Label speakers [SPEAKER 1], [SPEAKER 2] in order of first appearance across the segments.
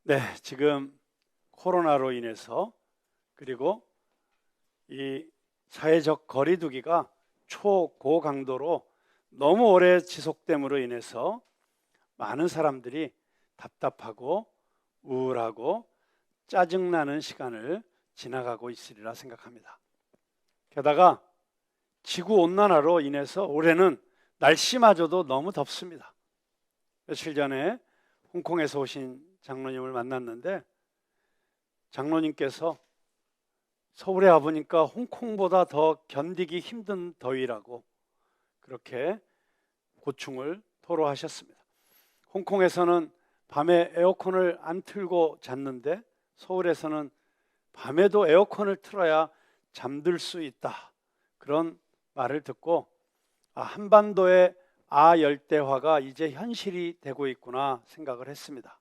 [SPEAKER 1] 네, 지금 코로나로 인해서 그리고 이 사회적 거리두기가 초고강도로 너무 오래 지속됨으로 인해서 많은 사람들이 답답하고 우울하고 짜증나는 시간을 지나가고 있으리라 생각합니다. 게다가 지구온난화로 인해서 올해는 날씨마저도 너무 덥습니다. 며칠 전에 홍콩에서 오신 장로님을 만났는데 장로님께서 서울에 와보니까 홍콩보다 더 견디기 힘든 더위라고 그렇게 고충을 토로하셨습니다. 홍콩에서는 밤에 에어컨을 안 틀고 잤는데 서울에서는 밤에도 에어컨을 틀어야 잠들 수 있다, 그런 말을 듣고 한반도의 아열대화가 이제 현실이 되고 있구나 생각을 했습니다.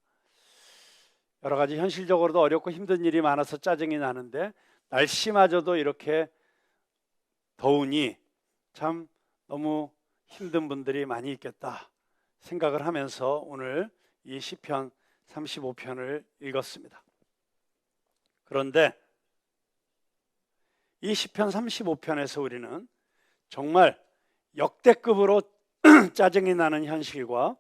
[SPEAKER 1] 여러 가지 현실적으로도 어렵고 힘든 일이 많아서 짜증이 나는데 날씨마저도 이렇게 더우니 참 너무 힘든 분들이 많이 있겠다 생각을 하면서 오늘 이 시편 35편을 읽었습니다. 그런데 이 시편 35편에서 우리는 정말 역대급으로 짜증이 나는 현실과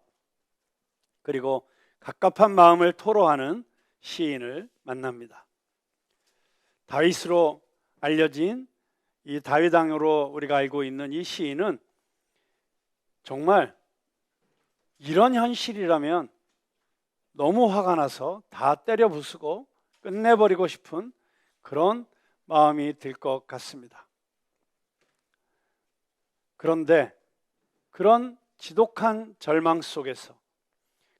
[SPEAKER 1] 그리고 갑갑한 마음을 토로하는 시인을 만납니다. 다윗으로 알려진 이 다윗 왕으로 우리가 알고 있는 이 시인은 정말 이런 현실이라면 너무 화가 나서 다 때려 부수고 끝내버리고 싶은 그런 마음이 들 것 같습니다. 그런데 그런 지독한 절망 속에서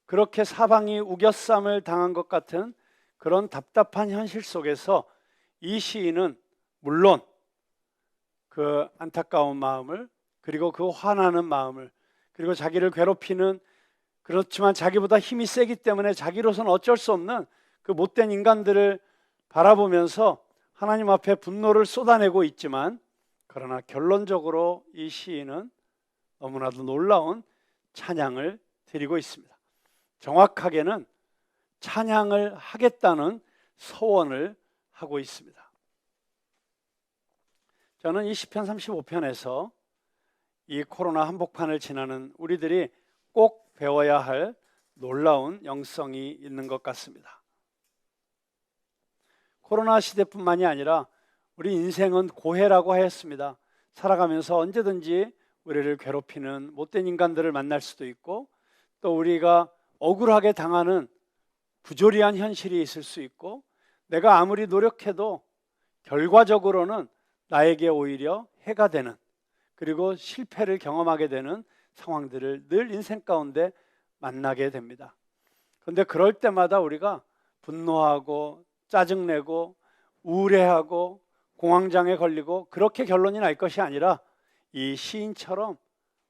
[SPEAKER 1] 그렇게 사방이 우겨쌈을 당한 것 같은 그런 답답한 현실 속에서 이 시인은 물론 그 안타까운 마음을, 그리고 그 화나는 마음을, 그리고 자기를 괴롭히는, 그렇지만 자기보다 힘이 세기 때문에 자기로서는 어쩔 수 없는 그 못된 인간들을 바라보면서 하나님 앞에 분노를 쏟아내고 있지만, 그러나 결론적으로 이 시인은 너무나도 놀라운 찬양을 드리고 있습니다. 정확하게는 찬양을 하겠다는 서원을 하고 있습니다. 저는 이 시편 35편에서 이 코로나 한복판을 지나는 우리들이 꼭 배워야 할 놀라운 영성이 있는 것 같습니다. 코로나 시대뿐만이 아니라 우리 인생은 고해라고 하였습니다. 살아가면서 언제든지 우리를 괴롭히는 못된 인간들을 만날 수도 있고, 또 우리가 억울하게 당하는 부조리한 현실이 있을 수 있고, 내가 아무리 노력해도 결과적으로는 나에게 오히려 해가 되는, 그리고 실패를 경험하게 되는 상황들을 늘 인생 가운데 만나게 됩니다. 그런데 그럴 때마다 우리가 분노하고 짜증내고 우울해하고 공황장애 걸리고 그렇게 결론이 날 것이 아니라 이 시인처럼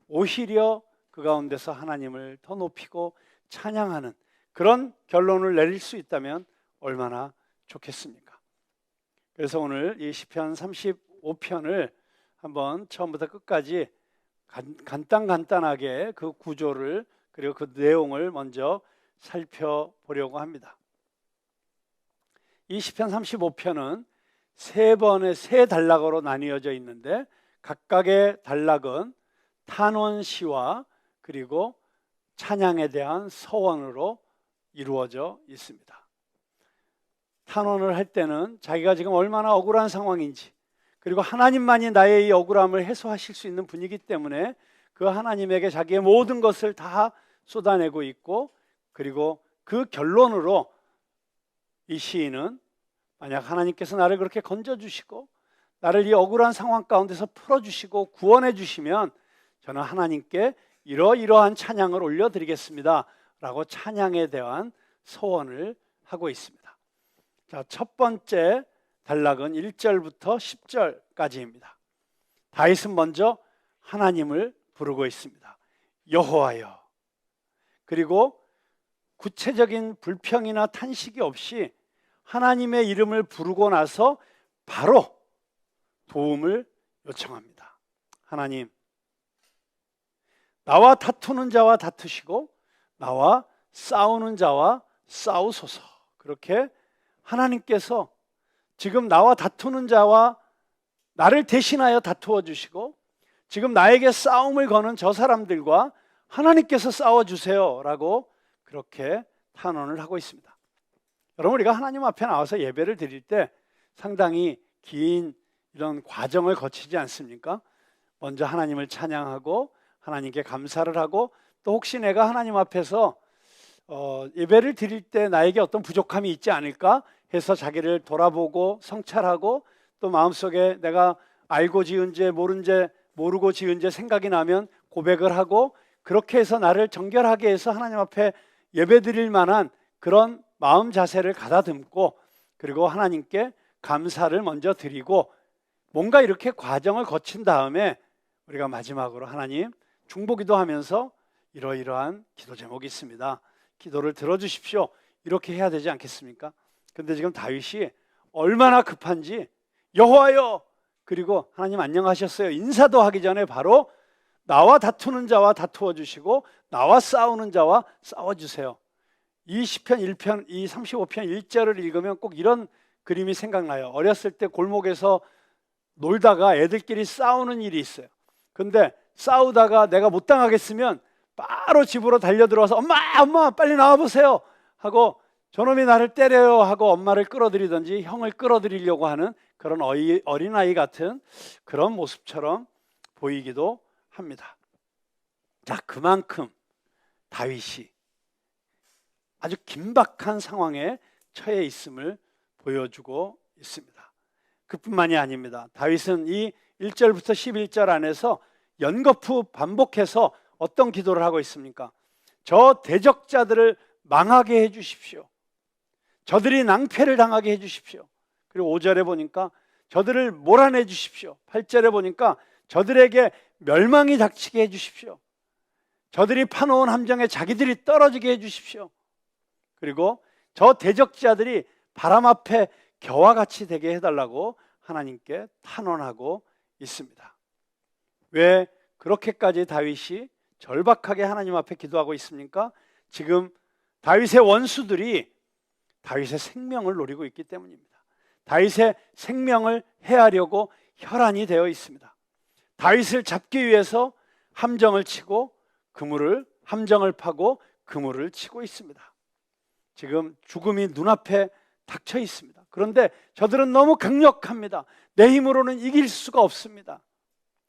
[SPEAKER 1] 오히려 그 가운데서 하나님을 더 높이고 찬양하는 그런 결론을 내릴 수 있다면 얼마나 좋겠습니까? 그래서 오늘 이 시편 35편을 한번 처음부터 끝까지 간단하게 그 구조를, 그리고 그 내용을 먼저 살펴보려고 합니다. 이 시편 35편은 세 번의 세 단락으로 나뉘어져 있는데, 각각의 단락은 탄원시와 그리고 찬양에 대한 서원으로 이루어져 있습니다. 탄원을 할 때는 자기가 지금 얼마나 억울한 상황인지, 그리고 하나님만이 나의 이 억울함을 해소하실 수 있는 분이기 때문에 그 하나님에게 자기의 모든 것을 다 쏟아내고 있고, 그리고 그 결론으로 이 시인은 만약 하나님께서 나를 그렇게 건져주시고 나를 이 억울한 상황 가운데서 풀어주시고 구원해 주시면 저는 하나님께 이러이러한 찬양을 올려드리겠습니다 라고 찬양에 대한 서원을 하고 있습니다. 자, 첫 번째 단락은 1절부터 10절까지입니다. 다윗은 먼저 하나님을 부르고 있습니다. 여호와여. 그리고 구체적인 불평이나 탄식이 없이 하나님의 이름을 부르고 나서 바로 도움을 요청합니다. 하나님, 나와 다투는 자와 다투시고 나와 싸우는 자와 싸우소서. 그렇게 하나님께서 지금 나와 다투는 자와 나를 대신하여 다투어 주시고 지금 나에게 싸움을 거는 저 사람들과 하나님께서 싸워주세요 라고 그렇게 탄원을 하고 있습니다. 여러분, 우리가 하나님 앞에 나와서 예배를 드릴 때 상당히 긴 이런 과정을 거치지 않습니까? 먼저 하나님을 찬양하고 하나님께 감사를 하고 또 혹시 내가 하나님 앞에서 예배를 드릴 때 나에게 어떤 부족함이 있지 않을까 해서 자기를 돌아보고 성찰하고 또 마음속에 내가 알고 지은 죄 모른 죄 모르고 지은 죄 생각이 나면 고백을 하고 그렇게 해서 나를 정결하게 해서 하나님 앞에 예배 드릴 만한 그런 마음 자세를 가다듬고 그리고 하나님께 감사를 먼저 드리고 뭔가 이렇게 과정을 거친 다음에 우리가 마지막으로 하나님 중보기도 하면서 이러이러한 기도 제목이 있습니다. 기도를 들어주십시오. 이렇게 해야 되지 않겠습니까? 근데 지금 다윗이 얼마나 급한지 여호와여 그리고 하나님 안녕하셨어요 인사도 하기 전에 바로 나와 다투는 자와 다투어 주시고 나와 싸우는 자와 싸워 주세요. 이 시편 1편 이 35편 1절을 읽으면 꼭 이런 그림이 생각나요. 어렸을 때 골목에서 놀다가 애들끼리 싸우는 일이 있어요. 근데 싸우다가 내가 못 당하겠으면 바로 집으로 달려들어와서 엄마 빨리 나와보세요 하고 저놈이 나를 때려요 하고 엄마를 끌어들이든지 형을 끌어들이려고 하는 그런 어린아이 같은 그런 모습처럼 보이기도 합니다. 자, 그만큼 다윗이 아주 긴박한 상황에 처해 있음을 보여주고 있습니다. 그뿐만이 아닙니다. 다윗은 이 1절부터 11절 안에서 연거푸 반복해서 어떤 기도를 하고 있습니까? 저 대적자들을 망하게 해 주십시오. 저들이 낭패를 당하게 해 주십시오. 그리고 5절에 보니까 저들을 몰아내 주십시오. 8절에 보니까 저들에게 멸망이 닥치게 해 주십시오. 저들이 파놓은 함정에 자기들이 떨어지게 해 주십시오. 그리고 저 대적자들이 바람 앞에 겨와 같이 되게 해달라고 하나님께 탄원하고 있습니다. 왜 그렇게까지 다윗이 절박하게 하나님 앞에 기도하고 있습니까? 지금 다윗의 원수들이 다윗의 생명을 노리고 있기 때문입니다. 다윗의 생명을 해하려고 혈안이 되어 있습니다. 다윗을 잡기 위해서 함정을 치고 함정을 파고 그물을 치고 있습니다. 지금 죽음이 눈앞에 닥쳐 있습니다. 그런데 저들은 너무 강력합니다. 내 힘으로는 이길 수가 없습니다.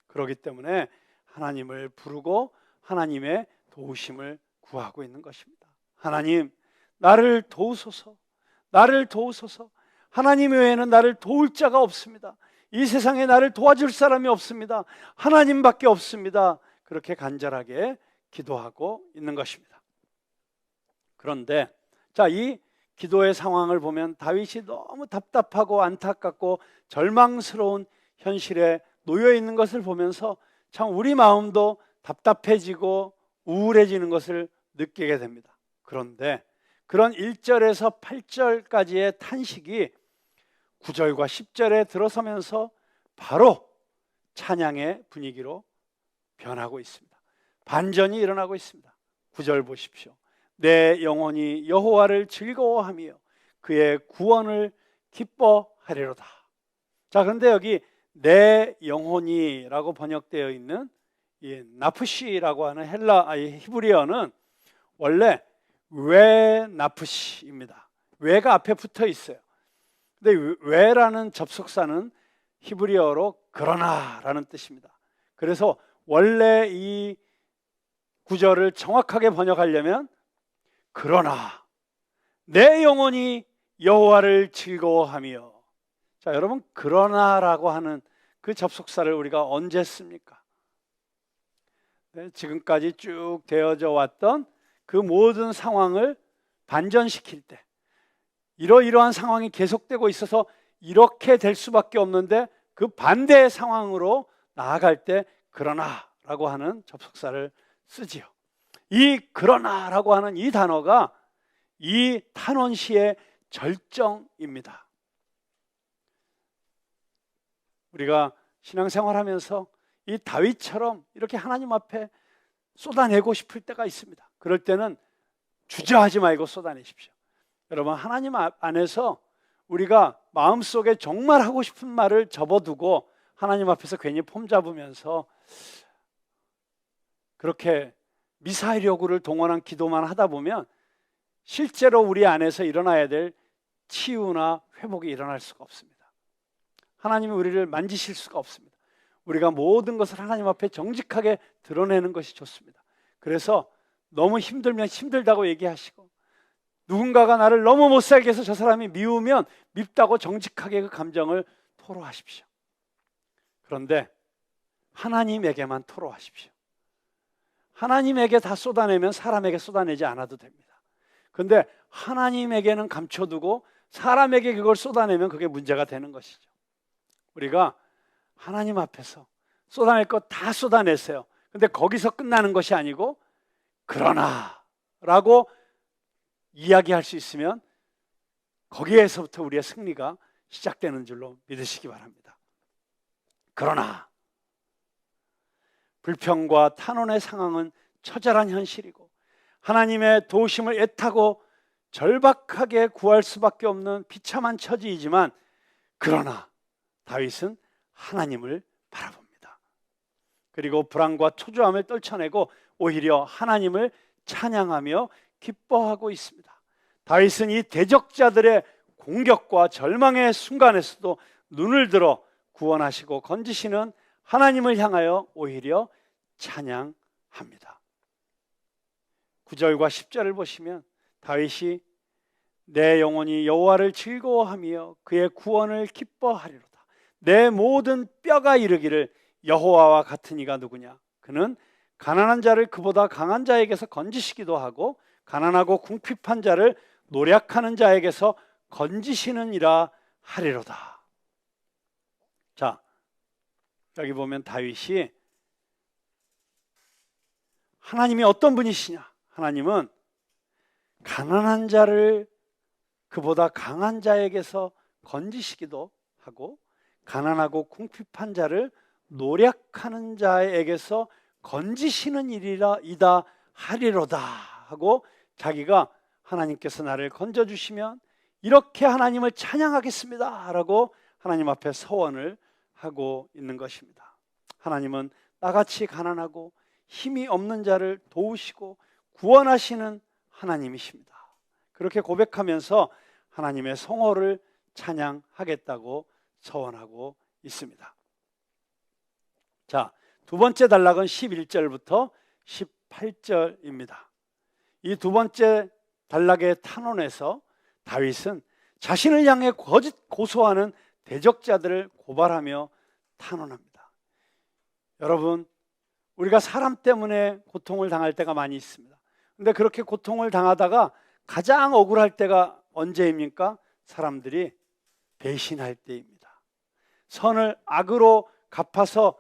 [SPEAKER 1] 그렇기 때문에 하나님을 부르고 하나님의 도우심을 구하고 있는 것입니다. 하나님, 나를 도우소서. 나를 도우소서. 하나님 외에는 나를 도울 자가 없습니다. 이 세상에 나를 도와줄 사람이 없습니다. 하나님밖에 없습니다. 그렇게 간절하게 기도하고 있는 것입니다. 그런데 자, 이 기도의 상황을 보면 다윗이 너무 답답하고 안타깝고 절망스러운 현실에 놓여 있는 것을 보면서 참 우리 마음도 답답해지고 우울해지는 것을 느끼게 됩니다. 그런데 그런 1절에서 8절까지의 탄식이 9절과 10절에 들어서면서 바로 찬양의 분위기로 변하고 있습니다. 반전이 일어나고 있습니다. 9절 보십시오. 내 영혼이 여호와를 즐거워하며 그의 구원을 기뻐하리로다. 자, 그런데 여기 내 영혼이라고 번역되어 있는 이 나프시라고 하는 히브리어는 원래 왜 나프시입니다. 왜가 앞에 붙어 있어요. 근데 왜라는 접속사는 히브리어로 그러나라는 뜻입니다. 그래서 원래 이 구절을 정확하게 번역하려면 그러나 내 영혼이 여호와를 즐거워하며. 자, 여러분, 그러나라고 하는 그 접속사를 우리가 언제 씁니까? 네, 지금까지 쭉 되어져 왔던 그 모든 상황을 반전시킬 때, 이러이러한 상황이 계속되고 있어서 이렇게 될 수밖에 없는데 그 반대의 상황으로 나아갈 때 그러나라고 하는 접속사를 쓰지요. 이 그러나라고 하는 이 단어가 이 탄원시의 절정입니다. 우리가 신앙생활하면서 이 다윗처럼 이렇게 하나님 앞에 쏟아내고 싶을 때가 있습니다. 그럴 때는 주저하지 말고 쏟아내십시오. 여러분, 하나님 안에서 우리가 마음속에 정말 하고 싶은 말을 접어두고 하나님 앞에서 괜히 폼 잡으면서 그렇게 미사일 요구를 동원한 기도만 하다 보면 실제로 우리 안에서 일어나야 될 치유나 회복이 일어날 수가 없습니다. 하나님이 우리를 만지실 수가 없습니다. 우리가 모든 것을 하나님 앞에 정직하게 드러내는 것이 좋습니다. 그래서 너무 힘들면 힘들다고 얘기하시고, 누군가가 나를 너무 못 살게 해서 저 사람이 미우면 밉다고 정직하게 그 감정을 토로하십시오. 그런데 하나님에게만 토로하십시오. 하나님에게 다 쏟아내면 사람에게 쏟아내지 않아도 됩니다. 그런데 하나님에게는 감춰두고 사람에게 그걸 쏟아내면 그게 문제가 되는 것이죠. 우리가 하나님 앞에서 쏟아낼 것 다 쏟아냈어요. 근데 거기서 끝나는 것이 아니고 그러나 라고 이야기할 수 있으면 거기에서부터 우리의 승리가 시작되는 줄로 믿으시기 바랍니다. 그러나 불평과 탄원의 상황은 처절한 현실이고 하나님의 도우심을 애타고 절박하게 구할 수밖에 없는 비참한 처지이지만, 그러나 다윗은 하나님을 바라봅니다. 그리고 불안과 초조함을 떨쳐내고 오히려 하나님을 찬양하며 기뻐하고 있습니다. 다윗은 이 대적자들의 공격과 절망의 순간에서도 눈을 들어 구원하시고 건지시는 하나님을 향하여 오히려 찬양합니다. 9절과 10절을 보시면 다윗이 내 영혼이 여호와를 즐거워하며 그의 구원을 기뻐하리로다. 내 모든 뼈가 이르기를 여호와와 같은 이가 누구냐. 그는 가난한 자를 그보다 강한 자에게서 건지시기도 하고 가난하고 궁핍한 자를 노략하는 자에게서 건지시느니라 하리로다. 자, 여기 보면 다윗이 하나님이 어떤 분이시냐. 하나님은 가난한 자를 그보다 강한 자에게서 건지시기도 하고 가난하고 궁핍한 자를 노략하는 자에게서 건지시는 이다 하리로다 하고, 자기가 하나님께서 나를 건져주시면 이렇게 하나님을 찬양하겠습니다 라고 하나님 앞에 서원을 하고 있는 것입니다. 하나님은 나같이 가난하고 힘이 없는 자를 도우시고 구원하시는 하나님이십니다. 그렇게 고백하면서 하나님의 성호를 찬양하겠다고 서원하고 있습니다. 자, 두 번째 단락은 11절부터 18절입니다. 이 두 번째 단락의 탄원에서 다윗은 자신을 향해 거짓 고소하는 대적자들을 고발하며 탄원합니다. 여러분, 우리가 사람 때문에 고통을 당할 때가 많이 있습니다. 근데 그렇게 고통을 당하다가 가장 억울할 때가 언제입니까? 사람들이 배신할 때입니다. 선을 악으로 갚아서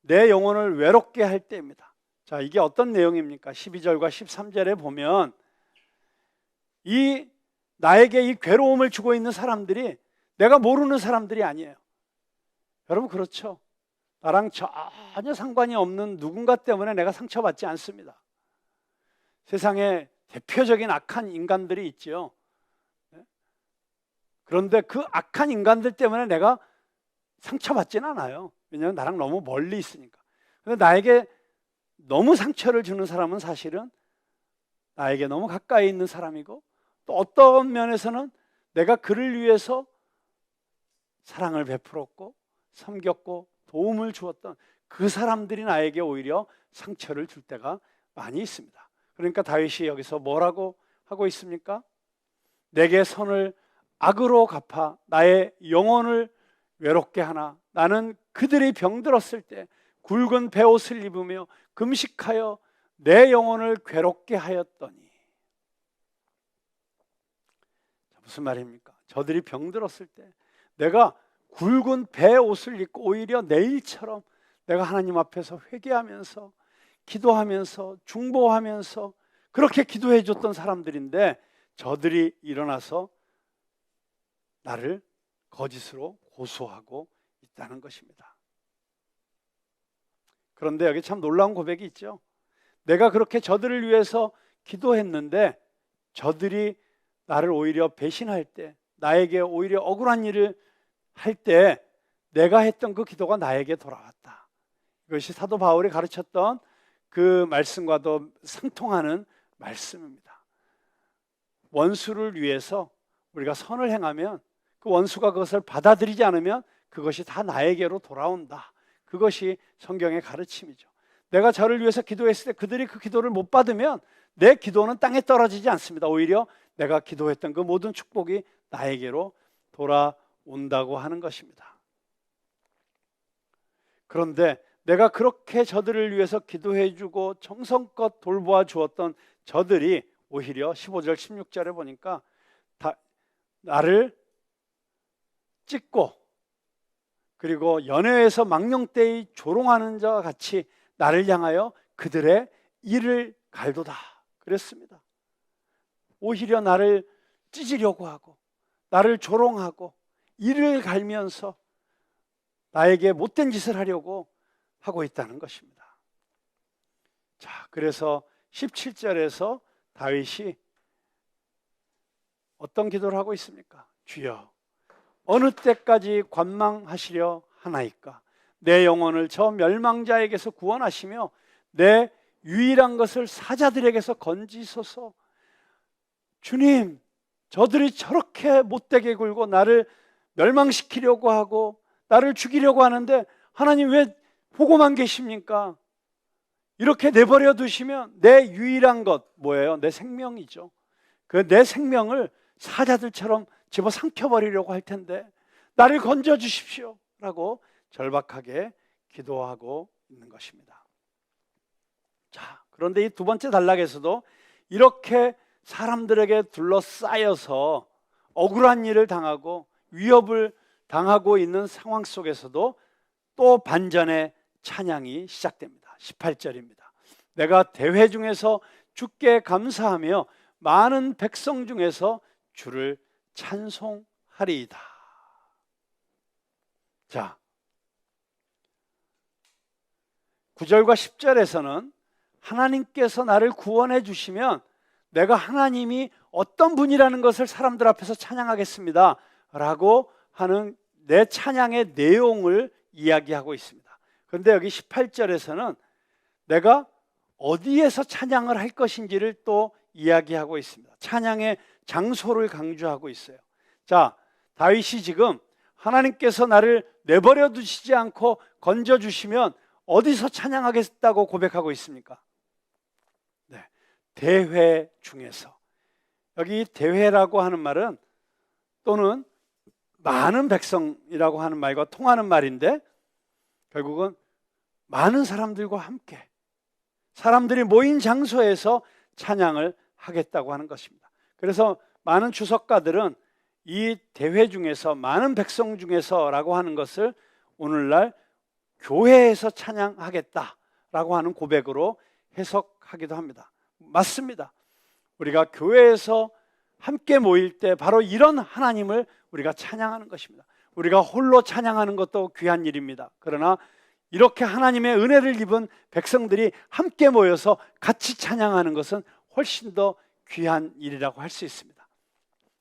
[SPEAKER 1] 내 영혼을 외롭게 할 때입니다. 자, 이게 어떤 내용입니까? 12절과 13절에 보면 나에게 이 괴로움을 주고 있는 사람들이 내가 모르는 사람들이 아니에요. 여러분, 그렇죠? 나랑 전혀 상관이 없는 누군가 때문에 내가 상처받지 않습니다. 세상에 대표적인 악한 인간들이 있죠. 그런데 그 악한 인간들 때문에 내가 상처받지는 않아요. 왜냐하면 나랑 너무 멀리 있으니까. 근데 나에게 너무 상처를 주는 사람은 사실은 나에게 너무 가까이 있는 사람이고, 또 어떤 면에서는 내가 그를 위해서 사랑을 베풀었고 섬겼고 도움을 주었던 그 사람들이 나에게 오히려 상처를 줄 때가 많이 있습니다. 그러니까 다윗이 여기서 뭐라고 하고 있습니까? 내게 선을 악으로 갚아 나의 영혼을 외롭게 하나. 나는 그들이 병들었을 때 굵은 베옷을 입으며 금식하여 내 영혼을 괴롭게 하였더니. 무슨 말입니까? 저들이 병들었을 때 내가 굵은 베옷을 입고 오히려 내일처럼 내가 하나님 앞에서 회개하면서 기도하면서 중보하면서 그렇게 기도해 줬던 사람들인데, 저들이 일어나서 나를 거짓으로 고소하고 있다는 것입니다. 그런데 여기 참 놀라운 고백이 있죠. 내가 그렇게 저들을 위해서 기도했는데 저들이 나를 오히려 배신할 때, 나에게 오히려 억울한 일을 할 때 내가 했던 그 기도가 나에게 돌아왔다. 이것이 사도 바울이 가르쳤던 그 말씀과도 상통하는 말씀입니다. 원수를 위해서 우리가 선을 행하면 그 원수가 그것을 받아들이지 않으면 그것이 다 나에게로 돌아온다. 그것이 성경의 가르침이죠. 내가 저를 위해서 기도했을 때 그들이 그 기도를 못 받으면 내 기도는 땅에 떨어지지 않습니다. 오히려 내가 기도했던 그 모든 축복이 나에게로 돌아온다고 하는 것입니다. 그런데 내가 그렇게 저들을 위해서 기도해주고 정성껏 돌보아 주었던 저들이 오히려 15절 16절에 보니까 나를 찢고 그리고 연회에서 망령되이 조롱하는 자와 같이 나를 향하여 그들의 이를 갈도다 그랬습니다. 오히려 나를 찢으려고 하고 나를 조롱하고 이를 갈면서 나에게 못된 짓을 하려고 하고 있다는 것입니다. 자, 그래서 17절에서 다윗이 어떤 기도를 하고 있습니까? 주여, 어느 때까지 관망하시려 하나이까? 내 영혼을 저 멸망자에게서 구원하시며 내 유일한 것을 사자들에게서 건지소서. 주님, 저들이 저렇게 못되게 굴고 나를 멸망시키려고 하고 나를 죽이려고 하는데 하나님 왜 보고만 계십니까? 이렇게 내버려 두시면 내 유일한 것 뭐예요? 내 생명이죠. 그 내 생명을 사자들처럼 집어삼켜버리려고 할 텐데 나를 건져 주십시오 라고 절박하게 기도하고 있는 것입니다. 자, 그런데 이 두 번째 단락에서도 이렇게 사람들에게 둘러싸여서 억울한 일을 당하고 위협을 당하고 있는 상황 속에서도 또 반전의 찬양이 시작됩니다. 18절입니다. 내가 대회 중에서 주께 감사하며 많은 백성 중에서 주를 찬송하리이다. 자, 9절과 10절에서는 하나님께서 나를 구원해 주시면 내가 하나님이 어떤 분이라는 것을 사람들 앞에서 찬양하겠습니다 라고 하는 내 찬양의 내용을 이야기하고 있습니다. 그런데 여기 18절에서는 내가 어디에서 찬양을 할 것인지를 또 이야기하고 있습니다. 찬양의 장소를 강조하고 있어요. 자, 다윗이 지금 하나님께서 나를 내버려 두시지 않고 건져주시면 어디서 찬양하겠다고 고백하고 있습니까? 네, 대회 중에서. 여기 대회라고 하는 말은 또는 많은 백성이라고 하는 말과 통하는 말인데 결국은 많은 사람들과 함께 사람들이 모인 장소에서 찬양을 하겠다고 하는 것입니다. 그래서 많은 주석가들은 이 대회 중에서 많은 백성 중에서라고 하는 것을 오늘날 교회에서 찬양하겠다라고 하는 고백으로 해석하기도 합니다. 맞습니다. 우리가 교회에서 함께 모일 때 바로 이런 하나님을 우리가 찬양하는 것입니다. 우리가 홀로 찬양하는 것도 귀한 일입니다. 그러나 이렇게 하나님의 은혜를 입은 백성들이 함께 모여서 같이 찬양하는 것은 훨씬 더 귀한 일이라고 할 수 있습니다.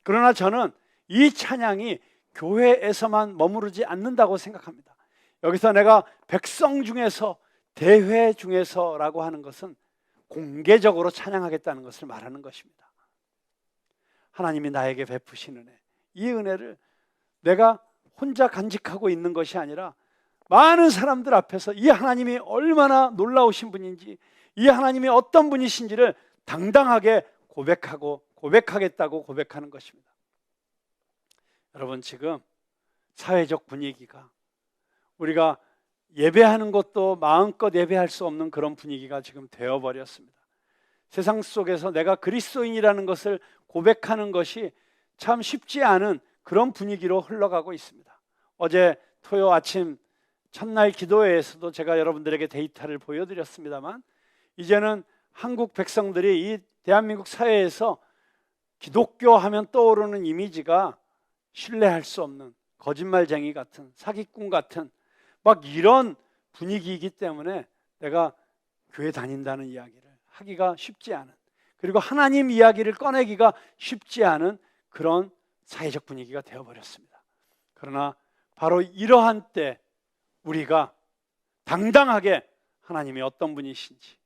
[SPEAKER 1] 그러나 저는 이 찬양이 교회에서만 머무르지 않는다고 생각합니다. 여기서 내가 백성 중에서 대회 중에서라고 하는 것은 공개적으로 찬양하겠다는 것을 말하는 것입니다. 하나님이 나에게 베푸신 은혜, 이 은혜를 내가 혼자 간직하고 있는 것이 아니라 많은 사람들 앞에서 이 하나님이 얼마나 놀라우신 분인지, 이 하나님이 어떤 분이신지를 당당하게 고백하겠다고 고백하는 것입니다. 여러분, 지금 사회적 분위기가 우리가 예배하는 것도 마음껏 예배할 수 없는 그런 분위기가 지금 되어버렸습니다. 세상 속에서 내가 그리스도인이라는 것을 고백하는 것이 참 쉽지 않은 그런 분위기로 흘러가고 있습니다. 어제 토요 아침 첫날 기도회에서도 제가 여러분들에게 데이터를 보여드렸습니다만 이제는 한국 백성들이 이 대한민국 사회에서 기독교 하면 떠오르는 이미지가 신뢰할 수 없는 거짓말쟁이 같은 사기꾼 같은 막 이런 분위기이기 때문에 내가 교회 다닌다는 이야기를 하기가 쉽지 않은, 그리고 하나님 이야기를 꺼내기가 쉽지 않은 그런 사회적 분위기가 되어버렸습니다. 그러나 바로 이러한 때 우리가 당당하게 하나님이 어떤 분이신지,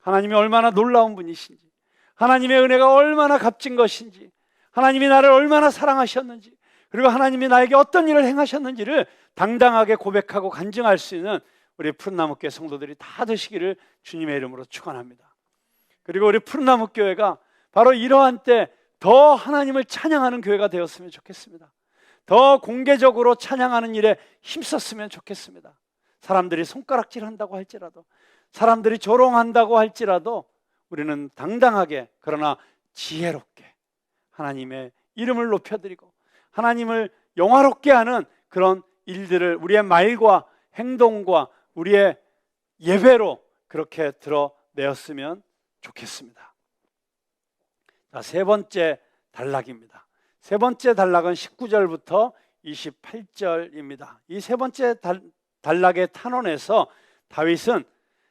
[SPEAKER 1] 하나님이 얼마나 놀라운 분이신지, 하나님의 은혜가 얼마나 값진 것인지, 하나님이 나를 얼마나 사랑하셨는지, 그리고 하나님이 나에게 어떤 일을 행하셨는지를 당당하게 고백하고 간증할 수 있는 우리 푸른나무교회 성도들이 다 되시기를 주님의 이름으로 축원합니다. 그리고 우리 푸른나무교회가 바로 이러한 때 더 하나님을 찬양하는 교회가 되었으면 좋겠습니다. 더 공개적으로 찬양하는 일에 힘썼으면 좋겠습니다. 사람들이 손가락질한다고 할지라도, 사람들이 조롱한다고 할지라도 우리는 당당하게, 그러나 지혜롭게 하나님의 이름을 높여드리고 하나님을 영화롭게 하는 그런 일들을 우리의 말과 행동과 우리의 예배로 그렇게 드러내었으면 좋겠습니다. 자, 세 번째 단락입니다. 세 번째 단락은 19절부터 28절입니다. 이 세 번째 단락의 탄원에서 다윗은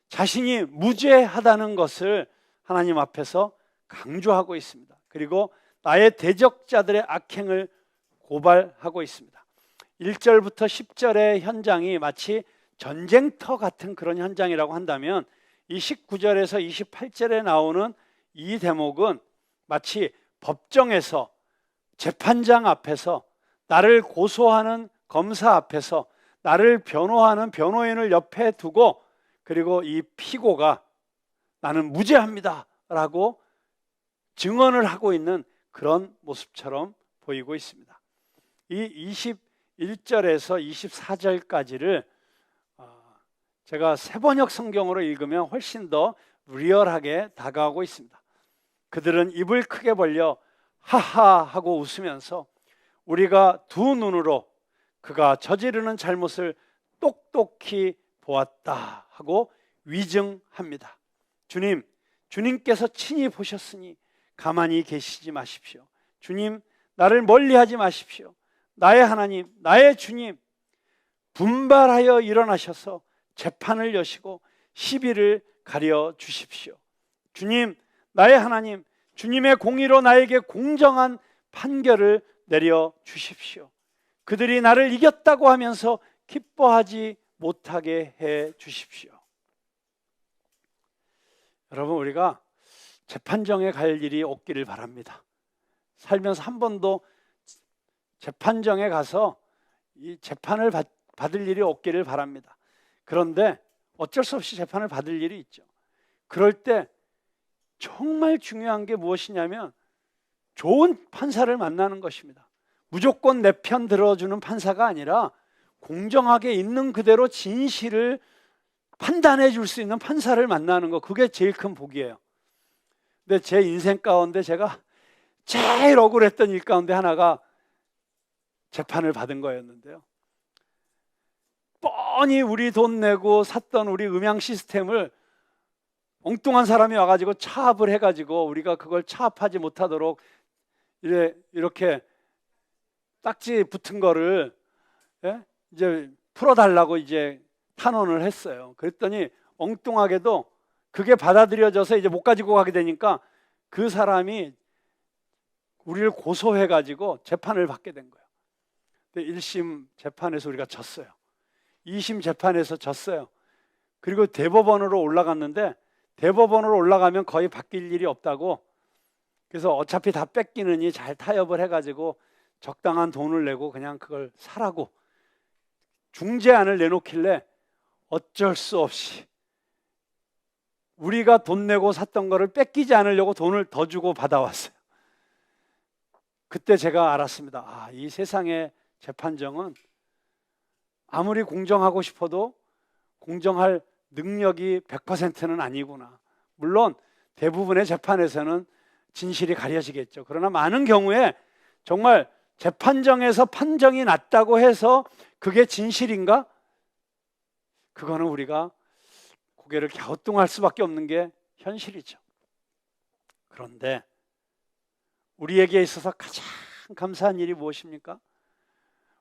[SPEAKER 1] 자신이 무죄하다는 것을 하나님 앞에서 강조하고 있습니다. 그리고 나의 대적자들의 악행을 고발하고 있습니다. 1절부터 10절의 현장이 마치 전쟁터 같은 그런 현장이라고 한다면, 이 19절에서 28절에 나오는 이 대목은 마치 법정에서, 재판장 앞에서, 나를 고소하는 검사 앞에서 나를 변호하는 변호인을 옆에 두고, 그리고 이 피고가 나는 무죄합니다 라고 증언을 하고 있는 그런 모습처럼 보이고 있습니다. 이 21절에서 24절까지를 제가 새번역 성경으로 읽으면 훨씬 더 리얼하게 다가오고 있습니다. 그들은 입을 크게 벌려 하하 하고 웃으면서 우리가 두 눈으로 그가 저지르는 잘못을 똑똑히 보았다 하고 위증합니다. 주님, 주님께서 친히 보셨으니 가만히 계시지 마십시오. 주님, 나를 멀리하지 마십시오. 나의 하나님, 나의 주님, 분발하여 일어나셔서 재판을 여시고 시비를 가려 주십시오. 주님, 나의 하나님, 주님의 공의로 나에게 공정한 판결을 내려 주십시오. 그들이 나를 이겼다고 하면서 기뻐하지 못하게 해 주십시오. 여러분, 우리가 재판정에 갈 일이 없기를 바랍니다. 살면서 한 번도 재판정에 가서 이 재판을 받을 일이 없기를 바랍니다. 그런데 어쩔 수 없이 재판을 받을 일이 있죠. 그럴 때 정말 중요한 게 무엇이냐면 좋은 판사를 만나는 것입니다. 무조건 내 편 들어주는 판사가 아니라 공정하게 있는 그대로 진실을 판단해 줄 수 있는 판사를 만나는 거, 그게 제일 큰 복이에요. 근데 제 인생 가운데 제가 제일 억울했던 일 가운데 하나가 재판을 받은 거였는데요. 뻔히 우리 돈 내고 샀던 우리 음향 시스템을 엉뚱한 사람이 와가지고 차압을 해가지고 우리가 그걸 차압하지 못하도록 이렇게 딱지 붙은 거를 이제 풀어달라고 이제 탄원을 했어요. 그랬더니 엉뚱하게도 그게 받아들여져서 이제 못 가지고 가게 되니까 그 사람이 우리를 고소해가지고 재판을 받게 된 거예요. 1심 재판에서 우리가 졌어요. 2심 재판에서 졌어요. 그리고 대법원으로 올라갔는데 대법원으로 올라가면 거의 바뀔 일이 없다고, 그래서 어차피 다 뺏기느니 잘 타협을 해가지고 적당한 돈을 내고 그냥 그걸 사라고 중재안을 내놓길래 어쩔 수 없이 우리가 돈 내고 샀던 거를 뺏기지 않으려고 돈을 더 주고 받아왔어요. 그때 제가 알았습니다. 아, 이 세상의 재판정은 아무리 공정하고 싶어도 공정할 능력이 100%는 아니구나. 물론 대부분의 재판에서는 진실이 가려지겠죠. 그러나 많은 경우에 정말 재판정에서 판정이 났다고 해서 그게 진실인가? 그거는 우리가 고개를 갸우뚱할 수밖에 없는 게 현실이죠. 그런데 우리에게 있어서 가장 감사한 일이 무엇입니까?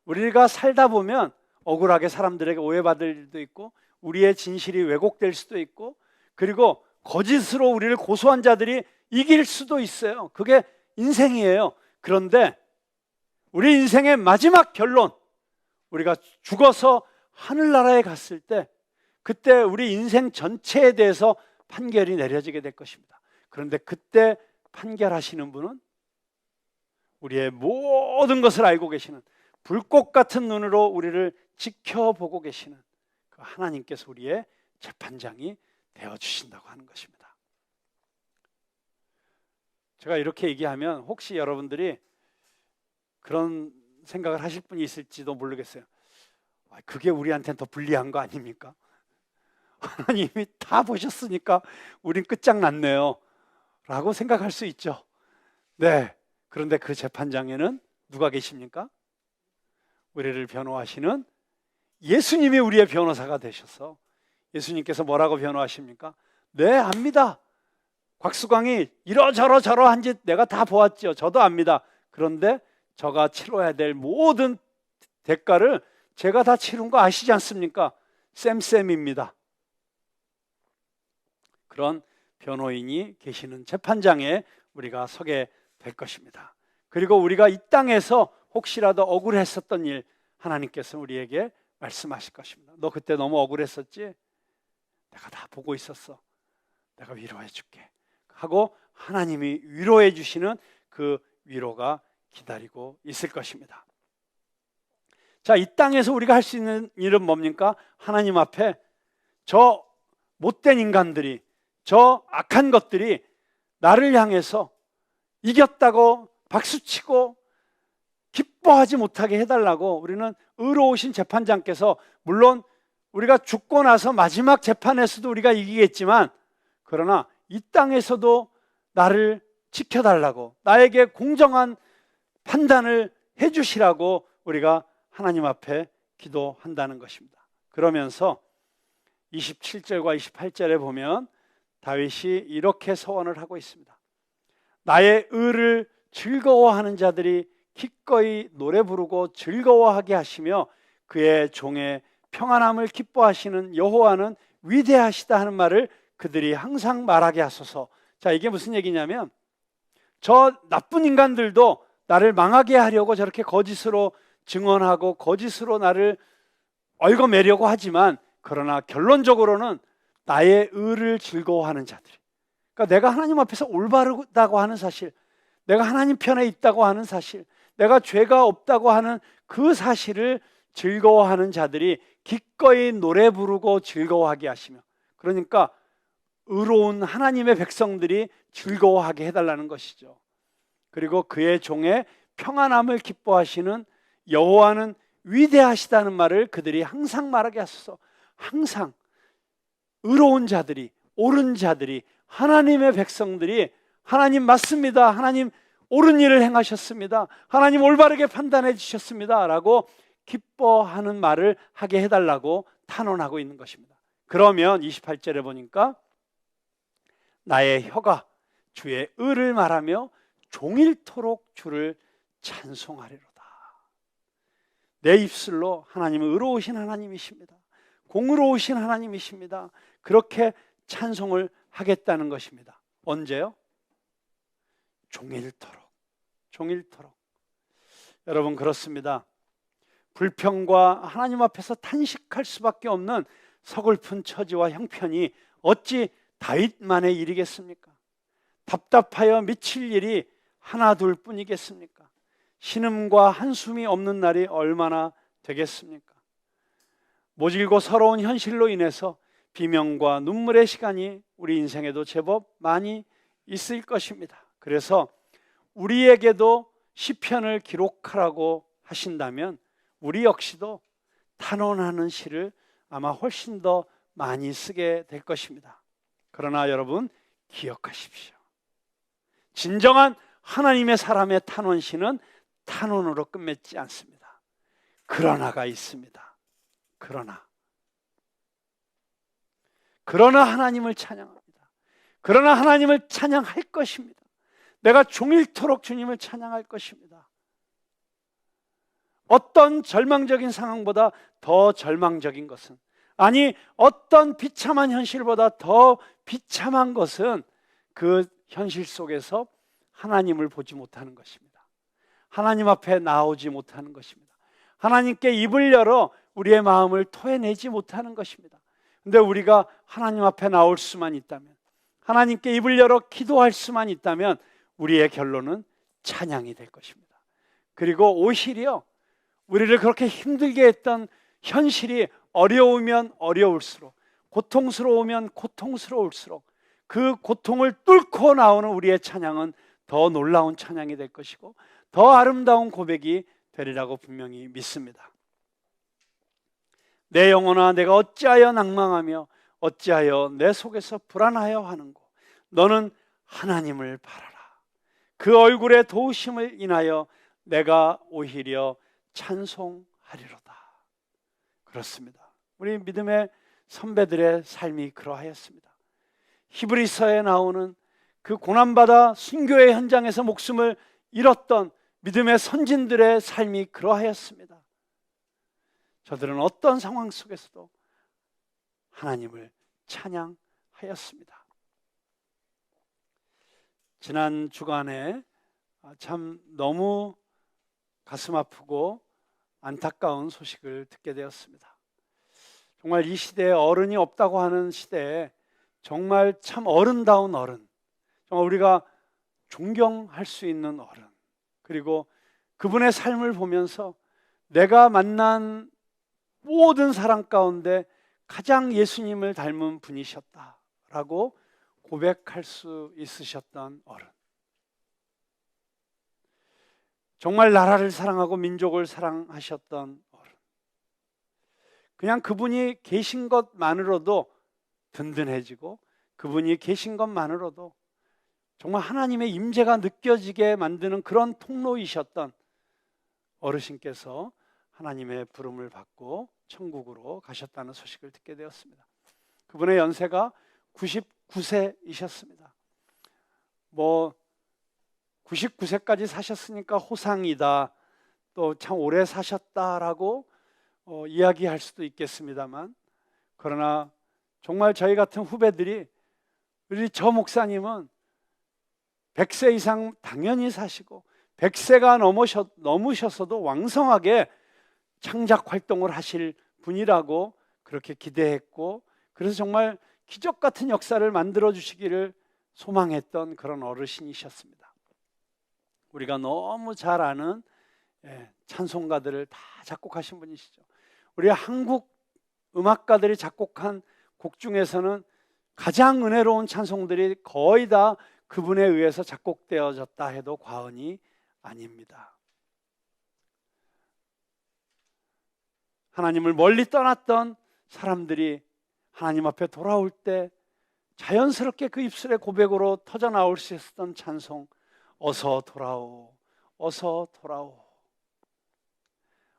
[SPEAKER 1] 우리가 살다 보면 억울하게 사람들에게 오해받을 일도 있고 우리의 진실이 왜곡될 수도 있고, 그리고 거짓으로 우리를 고소한 자들이 이길 수도 있어요. 그게 인생이에요. 그런데 우리 인생의 마지막 결론, 우리가 죽어서 하늘나라에 갔을 때 그때 우리 인생 전체에 대해서 판결이 내려지게 될 것입니다. 그런데 그때 판결하시는 분은 우리의 모든 것을 알고 계시는, 불꽃 같은 눈으로 우리를 지켜보고 계시는 그 하나님께서 우리의 재판장이 되어주신다고 하는 것입니다. 제가 이렇게 얘기하면 혹시 여러분들이 그런 생각을 하실 분이 있을지도 모르겠어요. 그게 우리한테는 더 불리한 거 아닙니까? 하나님이 다 보셨으니까 우린 끝장났네요 라고 생각할 수 있죠. 네, 그런데 그 재판장에는 누가 계십니까? 우리를 변호하시는 예수님이 우리의 변호사가 되셔서, 예수님께서 뭐라고 변호하십니까? 네, 압니다. 곽수광이 이러저러저러한지 내가 다 보았죠. 저도 압니다. 그런데 저가 치러야 될 모든 대가를 제가 다 치른 거 아시지 않습니까? 쌤쌤입니다. 그런 변호인이 계시는 재판장에 우리가 서게 될 것입니다. 그리고 우리가 이 땅에서 혹시라도 억울했었던 일, 하나님께서 우리에게 말씀하실 것입니다. 너 그때 너무 억울했었지? 내가 다 보고 있었어. 내가 위로해 줄게 하고 하나님이 위로해 주시는 그 위로가 기다리고 있을 것입니다. 자, 이 땅에서 우리가 할 수 있는 일은 뭡니까? 하나님 앞에 저 못된 인간들이, 저 악한 것들이 나를 향해서 이겼다고 박수치고 기뻐하지 못하게 해달라고 우리는 의로우신 재판장께서, 물론 우리가 죽고 나서 마지막 재판에서도 우리가 이기겠지만, 그러나 이 땅에서도 나를 지켜달라고, 나에게 공정한 판단을 해주시라고 우리가 하나님 앞에 기도한다는 것입니다. 그러면서 27절과 28절에 보면 다윗이 이렇게 서원을 하고 있습니다. 나의 의를 즐거워하는 자들이 기꺼이 노래 부르고 즐거워하게 하시며 그의 종의 평안함을 기뻐하시는 여호와는 위대하시다 하는 말을 그들이 항상 말하게 하소서. 자, 이게 무슨 얘기냐면, 저 나쁜 인간들도 나를 망하게 하려고 저렇게 거짓으로 증언하고 거짓으로 나를 얽어매려고 하지만, 그러나 결론적으로는 나의 의를 즐거워하는 자들이, 그러니까 내가 하나님 앞에서 올바르다고 하는 사실, 내가 하나님 편에 있다고 하는 사실, 내가 죄가 없다고 하는 그 사실을 즐거워하는 자들이 기꺼이 노래 부르고 즐거워하게 하시며, 그러니까 의로운 하나님의 백성들이 즐거워하게 해달라는 것이죠. 그리고 그의 종의 평안함을 기뻐하시는 여호와는 위대하시다는 말을 그들이 항상 말하게 하소서. 항상 의로운 자들이, 옳은 자들이, 하나님의 백성들이 하나님 맞습니다, 하나님 옳은 일을 행하셨습니다, 하나님 올바르게 판단해 주셨습니다 라고 기뻐하는 말을 하게 해달라고 탄원하고 있는 것입니다. 그러면 28절에 보니까 나의 혀가 주의 의를 말하며 종일토록 주를 찬송하리로다. 내 입술로 하나님은 의로우신 하나님이십니다, 공의로우신 하나님이십니다, 그렇게 찬송을 하겠다는 것입니다. 언제요? 종일토록. 종일토록. 여러분, 그렇습니다. 불평과 하나님 앞에서 탄식할 수밖에 없는 서글픈 처지와 형편이 어찌 다윗만의 일이겠습니까? 답답하여 미칠 일이 하나 둘 뿐이겠습니까? 신음과 한숨이 없는 날이 얼마나 되겠습니까? 모질고 서러운 현실로 인해서 비명과 눈물의 시간이 우리 인생에도 제법 많이 있을 것입니다. 그래서 우리에게도 시편을 기록하라고 하신다면 우리 역시도 탄원하는 시를 아마 훨씬 더 많이 쓰게 될 것입니다. 그러나 여러분, 기억하십시오. 진정한 하나님의 사람의 탄원시는 탄원으로 끝맺지 않습니다. 그러나가 있습니다. 그러나 하나님을 찬양합니다. 그러나 하나님을 찬양할 것입니다. 내가 종일토록 주님을 찬양할 것입니다. 어떤 절망적인 상황보다 더 절망적인 것은, 아니 어떤 비참한 현실보다 더 비참한 것은 그 현실 속에서 하나님을 보지 못하는 것입니다. 하나님 앞에 나오지 못하는 것입니다. 하나님께 입을 열어 우리의 마음을 토해내지 못하는 것입니다. 근데 우리가 하나님 앞에 나올 수만 있다면, 하나님께 입을 열어 기도할 수만 있다면 우리의 결론은 찬양이 될 것입니다. 그리고 오히려 우리를 그렇게 힘들게 했던 현실이 어려우면 어려울수록, 고통스러우면 고통스러울수록 그 고통을 뚫고 나오는 우리의 찬양은 더 놀라운 찬양이 될 것이고 더 아름다운 고백이 되리라고 분명히 믿습니다. 내 영혼아, 내가 어찌하여 낭망하며 어찌하여 내 속에서 불안하여 하는고. 너는 하나님을 바라라. 그 얼굴의 도우심을 인하여 내가 오히려 찬송하리로다. 그렇습니다. 우리 믿음의 선배들의 삶이 그러하였습니다. 히브리서에 나오는 그 고난받아 순교의 현장에서 목숨을 잃었던 믿음의 선진들의 삶이 그러하였습니다. 저들은 어떤 상황 속에서도 하나님을 찬양하였습니다. 지난 주간에 참 너무 가슴 아프고 안타까운 소식을 듣게 되었습니다. 정말 이 시대에 어른이 없다고 하는 시대에 정말 참 어른다운 어른, 정말 우리가 존경할 수 있는 어른, 그리고 그분의 삶을 보면서 내가 만난 모든 사람 가운데 가장 예수님을 닮은 분이셨다라고 고백할 수 있으셨던 어른, 정말 나라를 사랑하고 민족을 사랑하셨던 어른, 그냥 그분이 계신 것만으로도 든든해지고 그분이 계신 것만으로도 정말 하나님의 임재가 느껴지게 만드는 그런 통로이셨던 어르신께서 하나님의 부름을 받고 천국으로 가셨다는 소식을 듣게 되었습니다. 그분의 연세가 99세이셨습니다. 99세까지 사셨으니까 호상이다, 또 참 오래 사셨다라고 이야기할 수도 있겠습니다만, 그러나 정말 저희 같은 후배들이, 우리 저 목사님은 100세 이상 당연히 사시고 100세가 넘으셔서도 왕성하게 창작 활동을 하실 분이라고 그렇게 기대했고, 그래서 정말 기적 같은 역사를 만들어 주시기를 소망했던 그런 어르신이셨습니다. 우리가 너무 잘 아는 찬송가들을 다 작곡하신 분이시죠. 우리 한국 음악가들이 작곡한 곡 중에서는 가장 은혜로운 찬송들이 거의 다 그분에 의해서 작곡되어졌다 해도 과언이 아닙니다. 하나님을 멀리 떠났던 사람들이 하나님 앞에 돌아올 때 자연스럽게 그 입술의 고백으로 터져 나올 수 있었던 찬송, 어서 돌아오, 어서 돌아오.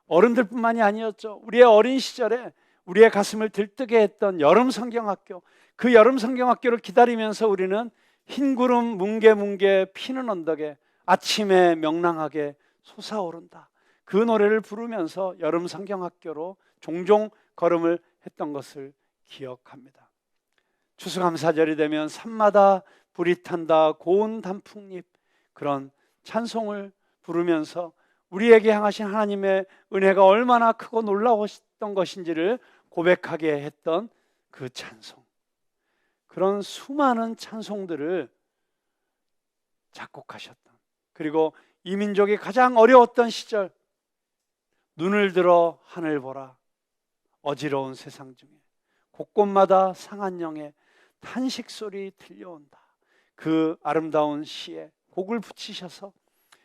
[SPEAKER 1] 어른들뿐만이 아니었죠. 우리의 어린 시절에 우리의 가슴을 들뜨게 했던 여름 성경학교, 그 여름 성경학교를 기다리면서 우리는 흰 구름 뭉게뭉게 피는 언덕에 아침에 명랑하게 솟아오른다, 그 노래를 부르면서 여름 성경학교로 종종 걸음을 했던 것을 기억합니다. 추수감사절이 되면 산마다 불이 탄다 고운 단풍잎, 그런 찬송을 부르면서 우리에게 향하신 하나님의 은혜가 얼마나 크고 놀라웠던 것인지를 고백하게 했던 그 찬송, 그런 수많은 찬송들을 작곡하셨던, 그리고 이 민족이 가장 어려웠던 시절, 눈을 들어 하늘 보라, 어지러운 세상 중에 곳곳마다 상한 영의 탄식 소리 들려온다, 그 아름다운 시에 곡을 붙이셔서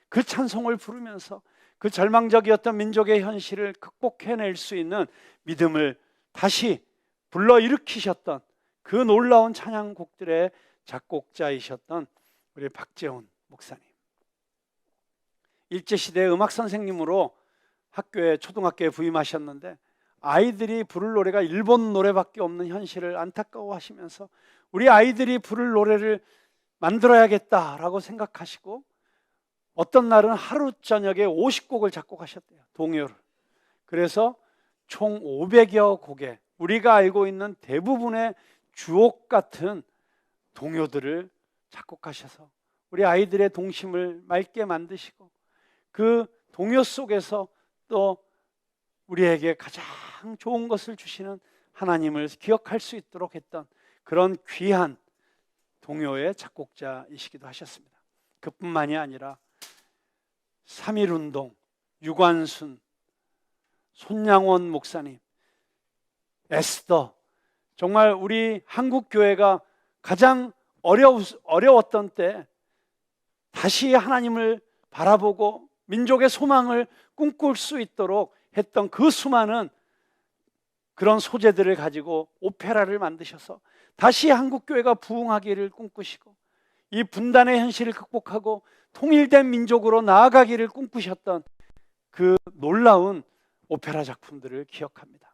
[SPEAKER 1] 그 찬송을 부르면서 그 절망적이었던 민족의 현실을 극복해낼 수 있는 믿음을 다시 불러일으키셨던 그 놀라운 찬양곡들의 작곡자이셨던 우리 박재훈 목사님, 일제시대 음악 선생님으로 학교에, 초등학교에 부임하셨는데 아이들이 부를 노래가 일본 노래밖에 없는 현실을 안타까워하시면서 우리 아이들이 부를 노래를 만들어야겠다라고 생각하시고 어떤 날은 하루 저녁에 50곡을 작곡하셨대요, 동요를. 그래서 총 500여 곡의 우리가 알고 있는 대부분의 주옥 같은 동요들을 작곡하셔서 우리 아이들의 동심을 맑게 만드시고 그 동요 속에서 또 우리에게 가장 좋은 것을 주시는 하나님을 기억할 수 있도록 했던 그런 귀한 동요의 작곡자이시기도 하셨습니다. 그뿐만이 아니라 3.1운동, 유관순, 손양원 목사님, 에스더, 정말 우리 한국교회가 가장 어려웠던 때 다시 하나님을 바라보고 민족의 소망을 꿈꿀 수 있도록 했던 그 수많은 그런 소재들을 가지고 오페라를 만드셔서 다시 한국교회가 부흥하기를 꿈꾸시고 이 분단의 현실을 극복하고 통일된 민족으로 나아가기를 꿈꾸셨던 그 놀라운 오페라 작품들을 기억합니다.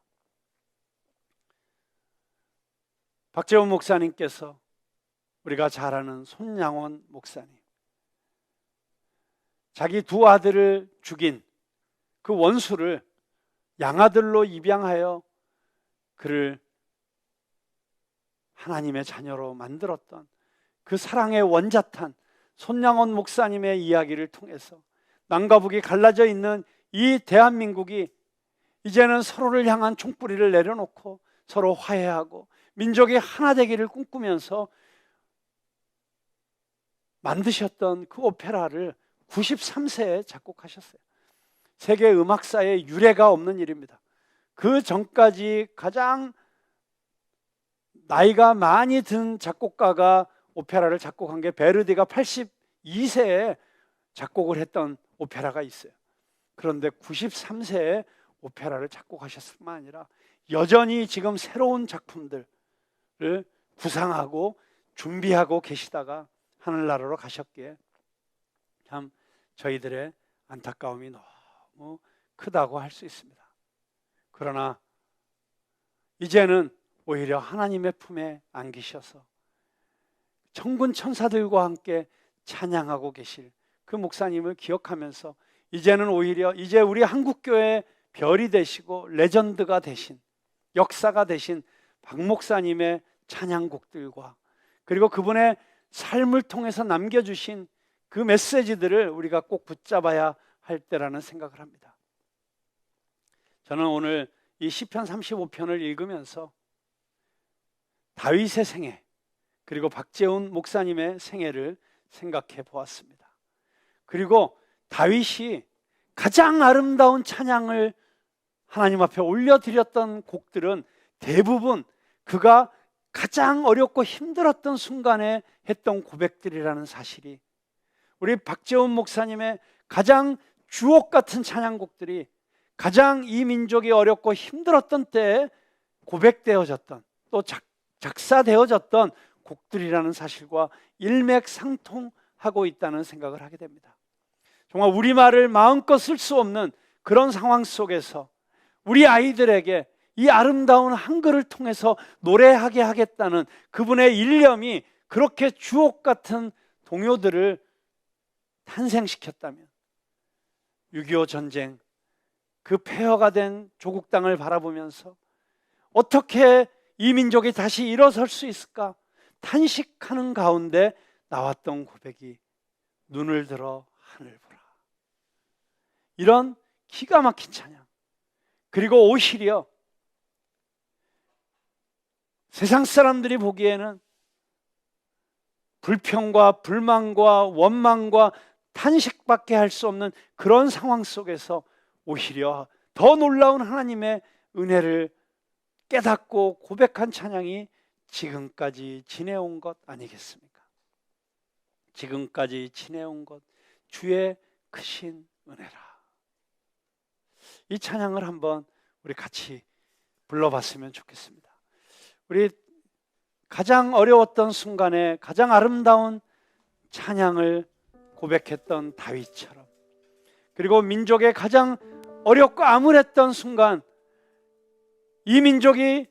[SPEAKER 1] 박재원 목사님께서 우리가 잘 아는 손양원 목사님, 자기 두 아들을 죽인 그 원수를 양아들로 입양하여 그를 하나님의 자녀로 만들었던 그 사랑의 원자탄 손양원 목사님의 이야기를 통해서 남과 북이 갈라져 있는 이 대한민국이 이제는 서로를 향한 총뿌리를 내려놓고 서로 화해하고 민족이 하나 되기를 꿈꾸면서 만드셨던 그 오페라를 93세에 작곡하셨어요. 세계 음악사에 유례가 없는 일입니다. 그 전까지 가장 나이가 많이 든 작곡가가 오페라를 작곡한 게 베르디가 82세에 작곡을 했던 오페라가 있어요. 그런데 93세에 오페라를 작곡하셨을 뿐만 아니라 여전히 지금 새로운 작품들을 구상하고 준비하고 계시다가 하늘나라로 가셨기에 참 저희들의 안타까움이 너무 크다고 할 수 있습니다. 그러나 이제는 오히려 하나님의 품에 안기셔서 천군 천사들과 함께 찬양하고 계실 그 목사님을 기억하면서 이제는 오히려 이제 우리 한국교회의 별이 되시고 레전드가 되신, 역사가 되신 박 목사님의 찬양곡들과 그리고 그분의 삶을 통해서 남겨주신 그 메시지들을 우리가 꼭 붙잡아야 할 때라는 생각을 합니다. 저는 오늘 이 시편 35편을 읽으면서 다윗의 생애 그리고 박재훈 목사님의 생애를 생각해 보았습니다. 그리고 다윗이 가장 아름다운 찬양을 하나님 앞에 올려드렸던 곡들은 대부분 그가 가장 어렵고 힘들었던 순간에 했던 고백들이라는 사실이, 우리 박재훈 목사님의 가장 주옥 같은 찬양곡들이 가장 이 민족이 어렵고 힘들었던 때에 고백되어졌던 또 작사되어졌던 곡들이라는 사실과 일맥상통하고 있다는 생각을 하게 됩니다. 정말 우리말을 마음껏 쓸 수 없는 그런 상황 속에서 우리 아이들에게 이 아름다운 한글을 통해서 노래하게 하겠다는 그분의 일념이 그렇게 주옥 같은 동요들을 탄생시켰다면 6.25 전쟁 그 폐허가 된 조국 땅을 바라보면서 어떻게 이 민족이 다시 일어설 수 있을까 탄식하는 가운데 나왔던 고백이 눈을 들어 하늘 보라, 이런 기가 막힌 찬양. 그리고 오히려 세상 사람들이 보기에는 불평과 불만과 원망과 탄식밖에 할 수 없는 그런 상황 속에서 오히려 더 놀라운 하나님의 은혜를 깨닫고 고백한 찬양이 지금까지 지내온 것 아니겠습니까? 지금까지 지내온 것 주의 크신 은혜라. 이 찬양을 한번 우리 같이 불러봤으면 좋겠습니다. 우리 가장 어려웠던 순간에 가장 아름다운 찬양을 고백했던 다윗처럼, 그리고 민족의 가장 어렵고 암울했던 순간 이 민족이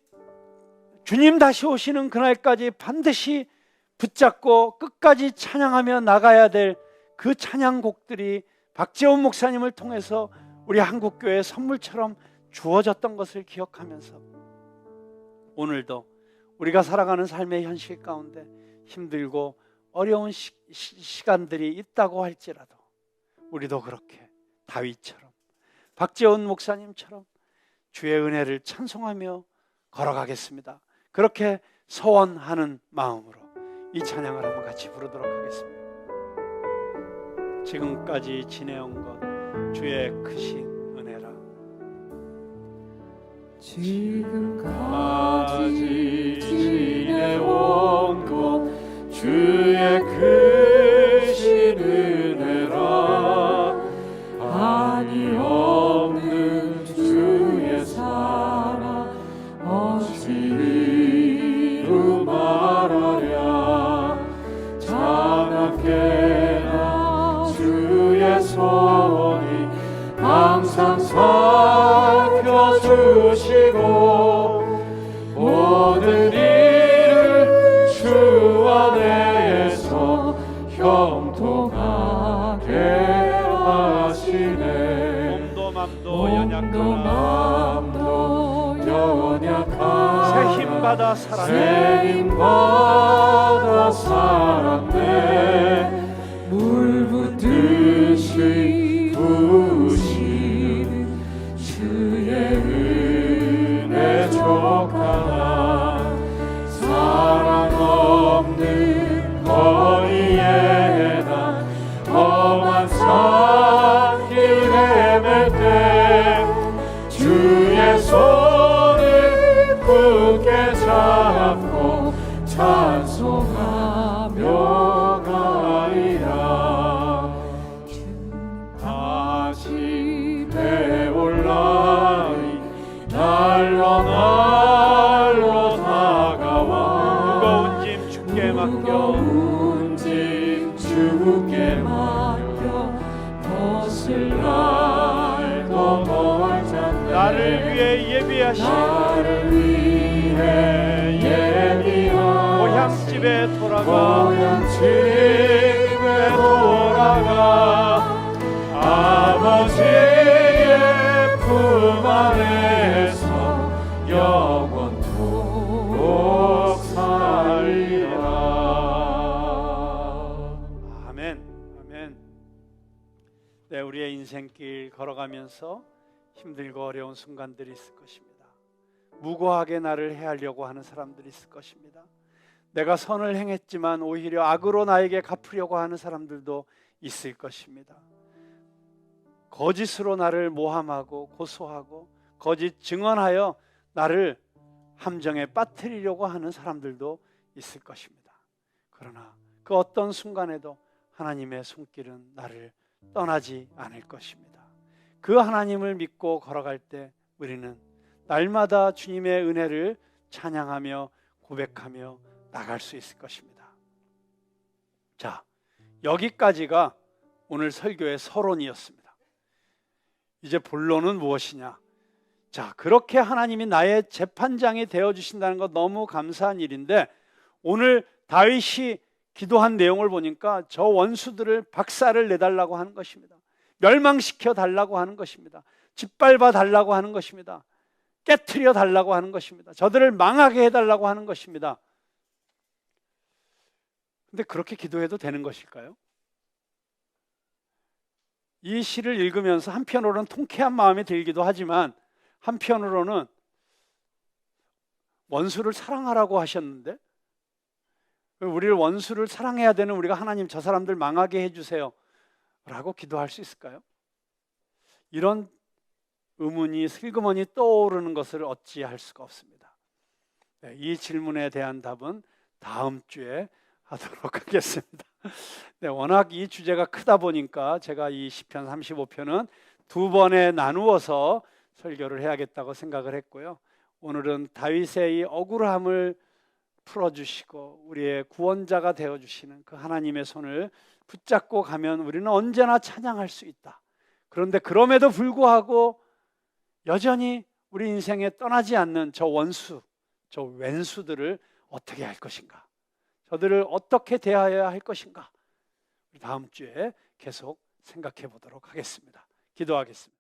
[SPEAKER 1] 주님 다시 오시는 그날까지 반드시 붙잡고 끝까지 찬양하며 나가야 될 그 찬양곡들이 박재훈 목사님을 통해서 우리 한국교회의 선물처럼 주어졌던 것을 기억하면서 오늘도 우리가 살아가는 삶의 현실 가운데 힘들고 어려운 시간들이 있다고 할지라도 우리도 그렇게 다윗처럼, 박재원 목사님처럼 주의 은혜를 찬송하며 걸어가겠습니다. 그렇게 서원하는 마음으로 이 찬양을 한번 같이 부르도록 하겠습니다. 지금까지 지내온 것 주의 크신 은혜라.
[SPEAKER 2] 지금까지 지내온 것 주의 크신 은혜라. 한이 없는 주의 사랑 어찌 이루 말하랴. 자나깨나 주의 손이 항상 살펴주시고 모든 일을 주 안에서 형통하게 하시네.
[SPEAKER 1] 몸도 맘도
[SPEAKER 2] 몸도 맘도 연약한
[SPEAKER 1] 새 힘받아 살았네.
[SPEAKER 2] 새 힘받아 살았네. 물 붓듯이 부으시는 주의 은혜 족하나. 사랑 없는 거리에 나 험한 산길 헤맬 때 주의 손을 굳게 잡고 찬송하며 가리라. 다시 배올라이 날로 날로 다가와.
[SPEAKER 1] 무거운 짐 주께 맡겨,
[SPEAKER 2] 무거운 짐 주께 맡겨. 벗을 날도 멀잖네.
[SPEAKER 1] 나를 위해 예비하신
[SPEAKER 2] 나를 위해 예비한
[SPEAKER 1] 고향집에 돌아가,
[SPEAKER 2] 고향집에 돌아가. 아버지의 품 안에서 영원토록 살리라.
[SPEAKER 1] 아멘, 아멘. 네, 우리의 인생길 걸어가면서 힘들고 어려운 순간들이 있을 것입니다. 무고하게 나를 해하려고 하는 사람들이 있을 것입니다. 내가 선을 행했지만 오히려 악으로 나에게 갚으려고 하는 사람들도 있을 것입니다. 거짓으로 나를 모함하고 고소하고 거짓 증언하여 나를 함정에 빠뜨리려고 하는 사람들도 있을 것입니다. 그러나 그 어떤 순간에도 하나님의 손길은 나를 떠나지 않을 것입니다. 그 하나님을 믿고 걸어갈 때 우리는 날마다 주님의 은혜를 찬양하며 고백하며 나갈 수 있을 것입니다. 자, 여기까지가 오늘 설교의 서론이었습니다. 이제 본론은 무엇이냐? 자, 그렇게 하나님이 나의 재판장이 되어주신다는 것 너무 감사한 일인데, 오늘 다윗이 기도한 내용을 보니까 저 원수들을 박살을 내달라고 하는 것입니다. 멸망시켜 달라고 하는 것입니다. 짓밟아 달라고 하는 것입니다. 깨트려 달라고 하는 것입니다. 저들을 망하게 해달라고 하는 것입니다. 근데 그렇게 기도해도 되는 것일까요? 이 시를 읽으면서 한편으로는 통쾌한 마음이 들기도 하지만 한편으로는 원수를 사랑하라고 하셨는데 우리를 원수를 사랑해야 되는 우리가 하나님 저 사람들 망하게 해주세요 라고 기도할 수 있을까요? 이런 의문이 슬그머니 떠오르는 것을 어찌할 수가 없습니다. 네, 이 질문에 대한 답은 다음 주에 하도록 하겠습니다. 네, 워낙 이 주제가 크다 보니까 제가 이 시편 35편은 두 번에 나누어서 설교를 해야겠다고 생각을 했고요. 오늘은 다윗의 이 억울함을 풀어주시고 우리의 구원자가 되어주시는 그 하나님의 손을 붙잡고 가면 우리는 언제나 찬양할 수 있다. 그런데 그럼에도 불구하고 여전히 우리 인생에 떠나지 않는 저 원수, 저 왼수들을 어떻게 할 것인가? 저들을 어떻게 대하여야 할 것인가? 다음 주에 계속 생각해 보도록 하겠습니다. 기도하겠습니다.